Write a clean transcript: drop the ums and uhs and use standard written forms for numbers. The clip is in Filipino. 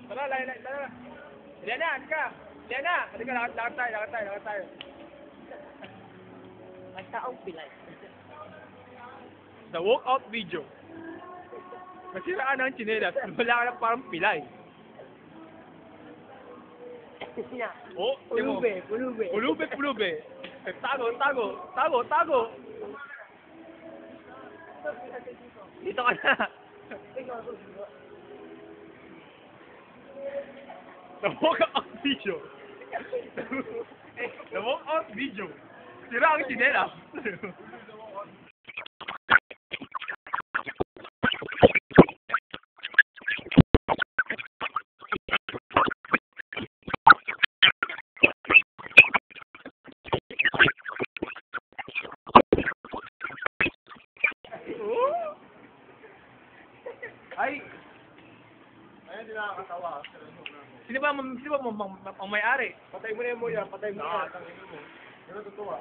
Tara, tara. Liana, halika. Liana, halika, lakad tayo. Magtaong pilay. The walkout video. Masiraan ang chinelas, wala ka na parang pilay. Oh, Pulube. Pulube. Tago. Dito ka na. The walkout video. The walkout video. Sira ang chinelas. Ay! Ayan, hindi nakakatawa. Sino ba ang may-ari? Patay mo na yung mo yan. Patay mo na yan. Ano totoo